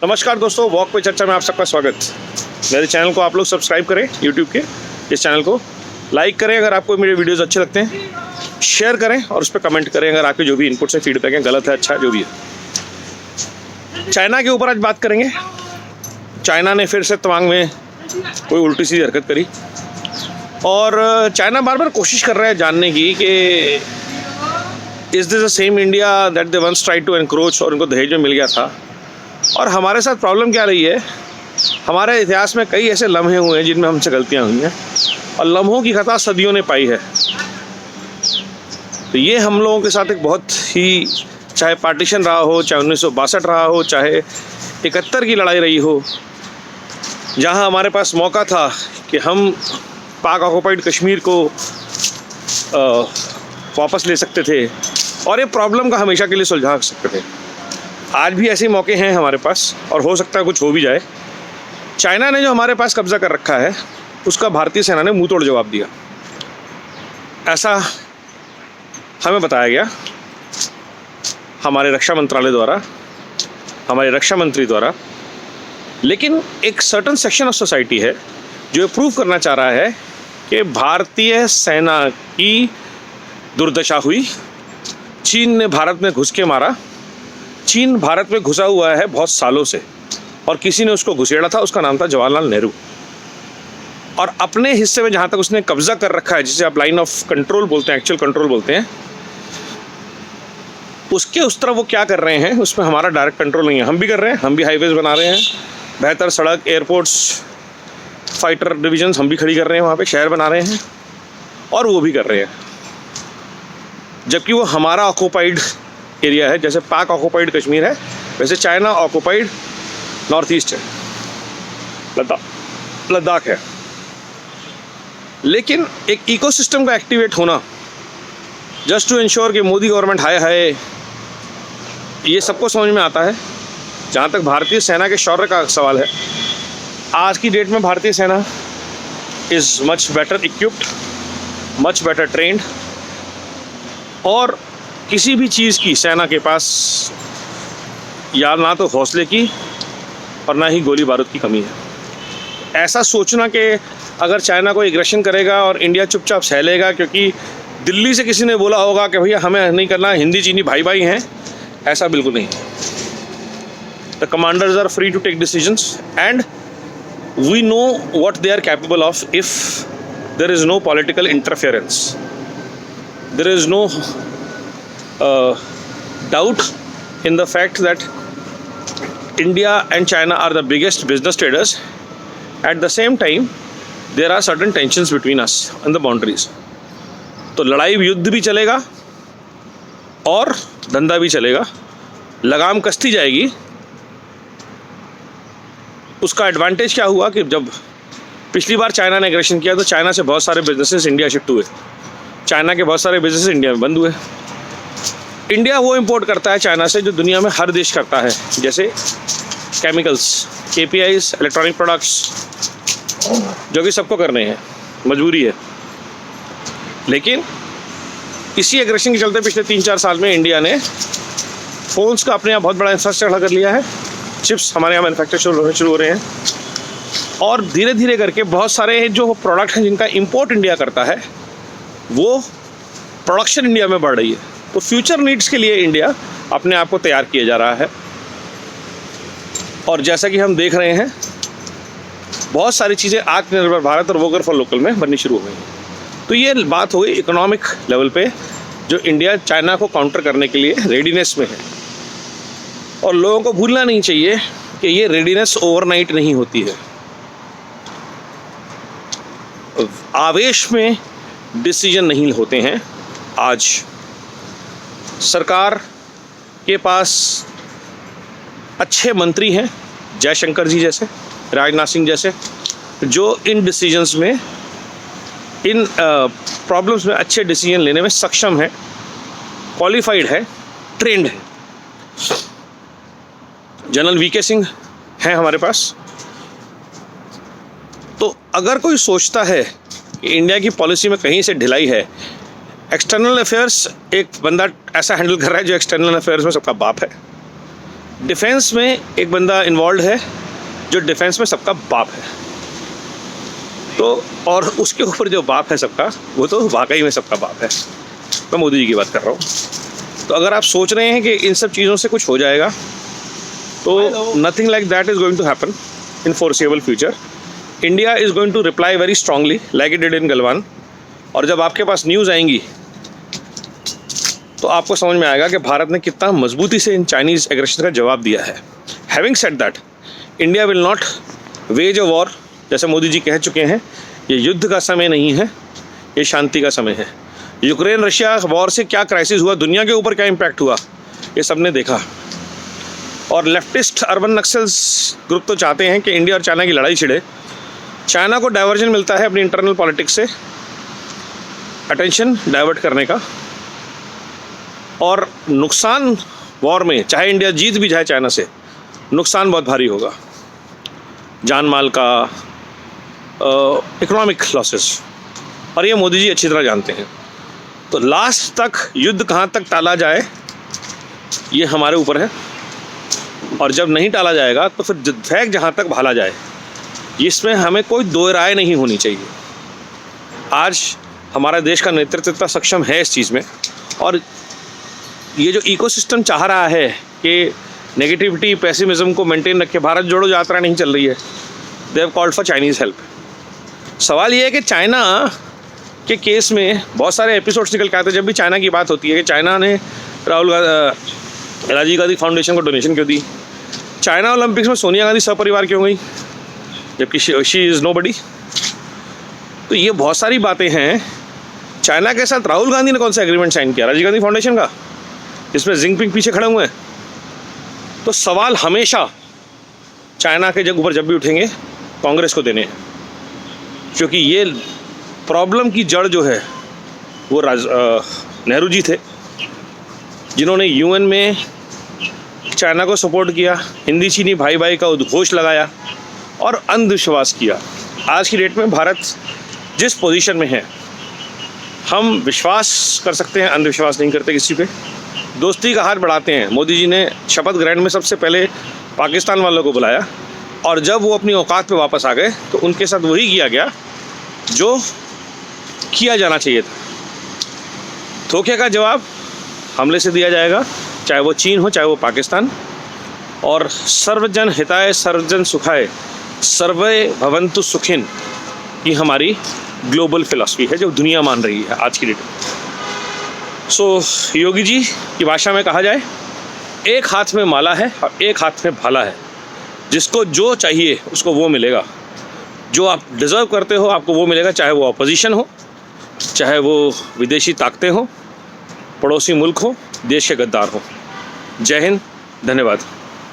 नमस्कार दोस्तों, वॉक पे चर्चा में आप सबका स्वागत। मेरे चैनल को आप लोग सब्सक्राइब करें, यूट्यूब के इस चैनल को लाइक करें अगर आपको मेरे वीडियोस अच्छे लगते हैं, शेयर करें और उस पर कमेंट करें अगर आपके जो भी इनपुट्स है, फीडबैक है, गलत है, अच्छा है, जो भी है। चाइना के ऊपर आज बात करेंगे। चाइना ने फिर से तवांग में कोई उल्टी सीधी हरकत करी और चाइना बार बार कोशिश कर रहा है जानने की कि is this the same India that they once tried to encroach, और उनको दहेज में मिल गया था। और हमारे साथ प्रॉब्लम क्या रही है, हमारे इतिहास में कई ऐसे लम्हे हुए हैं जिनमें हमसे गलतियां हुई हैं और लम्हों की खता सदियों ने पाई है। तो ये हम लोगों के साथ एक बहुत ही, चाहे पार्टीशन रहा हो, चाहे 1962 रहा हो, चाहे 71 की लड़ाई रही हो, जहां हमारे पास मौका था कि हम पाक ऑक्युपाइड कश्मीर को वापस ले सकते थे और ये प्रॉब्लम का हमेशा के लिए सुलझा सकते थे। आज भी ऐसे मौके हैं हमारे पास और हो सकता है कुछ हो भी जाए। चाइना ने जो हमारे पास कब्जा कर रखा है उसका भारतीय सेना ने मुंह तोड़ जवाब दिया, ऐसा हमें बताया गया हमारे रक्षा मंत्रालय द्वारा, हमारे रक्षा मंत्री द्वारा। लेकिन एक सर्टन सेक्शन ऑफ सोसाइटी है जो प्रूव करना चाह रहा है कि भारतीय सेना की दुर्दशा हुई। चीन ने भारत में घुस के मारा। चीन भारत में घुसा हुआ है बहुत सालों से और किसी ने उसको घुसेड़ा था, उसका नाम था जवाहरलाल नेहरू। और अपने हिस्से में जहाँ तक उसने कब्जा कर रखा है, जिसे आप लाइन ऑफ कंट्रोल बोलते हैं, एक्चुअल कंट्रोल बोलते हैं, उसके उस तरफ वो क्या कर रहे हैं उसमें हमारा डायरेक्ट कंट्रोल नहीं है। हम भी कर रहे हैं, हम भी हाईवेज बना रहे हैं, बेहतर सड़क, एयरपोर्ट्स, फाइटर डिविजन्स हम भी खड़ी कर रहे हैं, वहाँ पे शहर बना रहे हैं और वो भी कर रहे हैं, जबकि वो हमारा ऑक्युपाइड एरिया है। जैसे पाक ऑक्युपाइड कश्मीर है, वैसे चाइना ऑक्युपाइड नॉर्थ ईस्ट है, लद्दाख है। लेकिन एक इकोसिस्टम का एक्टिवेट होना जस्ट टू इंश्योर कि मोदी गवर्नमेंट हाय ये सबको समझ में आता है। जहाँ तक भारतीय सेना के शौर्य का सवाल है, आज की डेट में भारतीय सेना is much better equipped, much better trend, और किसी भी चीज़ की सेना के पास या ना तो हौसले की और ना ही गोली बारूद की कमी है। ऐसा सोचना कि अगर चाइना को एग्रेशन करेगा और इंडिया चुपचाप सह लेगा क्योंकि दिल्ली से किसी ने बोला होगा कि भैया हमें नहीं करना, हिंदी चीनी भाई भाई हैं, ऐसा बिल्कुल नहीं। The commanders are free to take decisions and we know what they are capable of if there is no political interference, there is no doubt in the fact that India and China are the biggest business traders. At the same time, there are certain tensions between us on the boundaries. तो लड़ाई युद्ध भी चलेगा और धंधा भी चलेगा, लगाम कसती जाएगी। उसका एडवांटेज क्या हुआ कि जब पिछली बार चाइना ने एग्रेशन किया तो चाइना से बहुत सारे बिजनेसेस इंडिया शिफ्ट हुए, चाइना के बहुत सारे बिजनेसेस इंडिया में बंद हुए। इंडिया वो इंपोर्ट करता है चाइना से जो दुनिया में हर देश करता है, जैसे केमिकल्स, APIs, इलेक्ट्रॉनिक प्रोडक्ट्स, जो कि सबको करने हैं, मजबूरी है। लेकिन इसी एग्रेशन के चलते पिछले 3-4 साल में इंडिया ने फ़ोन्स का अपने यहाँ बहुत बड़ा इंफ्रास्ट्रक्चर खड़ा कर लिया है। चिप्स हमारे यहाँ मैन्युफैक्चर शुरू हो रहे हैं और धीरे धीरे करके बहुत सारे जो प्रोडक्ट हैं जिनका इंपोर्ट इंडिया करता है वो प्रोडक्शन इंडिया में बढ़ रही है। तो फ्यूचर नीड्स के लिए इंडिया अपने आप को तैयार किया जा रहा है और जैसा कि हम देख रहे हैं बहुत सारी चीज़ें आत्मनिर्भर भारत और वोकल फॉर लोकल में बननी शुरू हो गई। तो ये बात हो गई इकोनॉमिक लेवल पे, जो इंडिया चाइना को काउंटर करने के लिए रेडीनेस में है। और लोगों को भूलना नहीं चाहिए कि ये रेडीनेस ओवरनाइट नहीं होती है। आवेश में डिसीजन नहीं होते हैं। आज सरकार के पास अच्छे मंत्री हैं, जयशंकर जी जैसे, राजनाथ सिंह जैसे, जो इन डिसीजंस में, इन प्रॉब्लम्स में अच्छे डिसीजन लेने में सक्षम है, क्वालिफाइड है, ट्रेंड है। जनरल VK सिंह हैं हमारे पास। तो अगर कोई सोचता है कि इंडिया की पॉलिसी में कहीं से ढिलाई है, एक्सटर्नल अफेयर्स एक बंदा ऐसा हैंडल कर रहा है जो एक्सटर्नल अफेयर्स में सबका बाप है। डिफेंस में एक बंदा इन्वॉल्व है जो डिफेंस में सबका बाप है, तो और उसके ऊपर जो बाप है सबका, वो तो वाकई में सबका बाप है। मैं मोदी जी की बात कर रहा हूँ। तो अगर आप सोच रहे हैं कि इन सब चीज़ों से कुछ हो जाएगा, तो nothing like that is going to happen in foreseeable future. India is going to reply very strongly like it did in Galwan. और जब आपके पास न्यूज़ आएंगी तो आपको समझ में आएगा कि भारत ने कितना मजबूती से इन चाइनीज़ एग्रेशन का जवाब दिया है। Having said that, India will not wage a war. जैसे मोदी जी कह चुके हैं, ये युद्ध का समय नहीं है, ये शांति का समय है। यूक्रेन रशिया वॉर से क्या क्राइसिस हुआ, दुनिया के ऊपर क्या इम्पैक्ट हुआ, ये सब ने देखा। और लेफ्टिस्ट अर्बन नक्सल्स ग्रुप तो चाहते हैं कि इंडिया और चाइना की लड़ाई छिड़े। चाइना को डाइवर्जन मिलता है अपनी इंटरनल पॉलिटिक्स से, अटेंशन डाइवर्ट करने का। और नुकसान वॉर में, चाहे इंडिया जीत भी जाए चाइना से, नुकसान बहुत भारी होगा, जान माल का, इकोनॉमिक लॉसेस। और ये मोदी जी अच्छी तरह जानते हैं। तो लास्ट तक युद्ध कहाँ तक टाला जाए, ये हमारे ऊपर है। और जब नहीं टाला जाएगा तो फिर फैक जहाँ तक भाला जाए, इसमें हमें कोई दो राय नहीं होनी चाहिए। आज हमारा देश का नेतृत्व इतना सक्षम है इस चीज़ में, और ये जो इकोसिस्टम चाह रहा है कि नेगेटिविटी, पेसिमिज्म को मेंटेन रखे, भारत जोड़ो यात्रा नहीं चल रही है, they have called for Chinese help. सवाल ये है कि चाइना के केस में बहुत सारे एपिसोड्स निकल के आते हैं। जब भी चाइना की बात होती है कि चाइना ने राजीव गांधी फाउंडेशन को डोनेशन क्यों दी, चाइना ओलंपिक्स में सोनिया गांधी सपरिवार क्यों गई जबकि शी इज़ नोबडी। तो ये बहुत सारी बातें हैं। चाइना के साथ राहुल गांधी ने कौन सा एग्रीमेंट साइन किया, राजीव गांधी फाउंडेशन का, जिसमें जिनपिंग पीछे खड़े हुए हैं। तो सवाल हमेशा चाइना के ऊपर जब भी उठेंगे कांग्रेस को देने हैं, क्योंकि ये प्रॉब्लम की जड़ जो है वो नेहरू जी थे, जिन्होंने यूएन में चाइना को सपोर्ट किया, हिंदी चीनी भाई भाई का उद्घोष लगाया और अंधविश्वास किया। आज की डेट में भारत जिस पोजीशन में है, हम विश्वास कर सकते हैं, अंधविश्वास नहीं करते किसी पे, दोस्ती का हाथ बढ़ाते हैं। मोदी जी ने शपथ ग्रहण में सबसे पहले पाकिस्तान वालों को बुलाया, और जब वो अपनी औकात पे वापस आ गए तो उनके साथ वही किया गया जो किया जाना चाहिए था। धोखे का जवाब हमले से दिया जाएगा, चाहे वो चीन हो चाहे वो पाकिस्तान। और सर्वजन हिताय सर्वजन सुखाय सर्वे भवन्तु सुखिन, ये हमारी ग्लोबल फिलॉसफी है जो दुनिया मान रही है आज की डेट में। सो योगी जी की भाषा में कहा जाए, एक हाथ में माला है और एक हाथ में भाला है। जिसको जो चाहिए उसको वो मिलेगा, जो आप डिज़र्व करते हो आपको वो मिलेगा, चाहे वो अपोजिशन हो, चाहे वो विदेशी ताकतें हो, पड़ोसी मुल्क हो, देश के गद्दार हो। जय हिंद, धन्यवाद।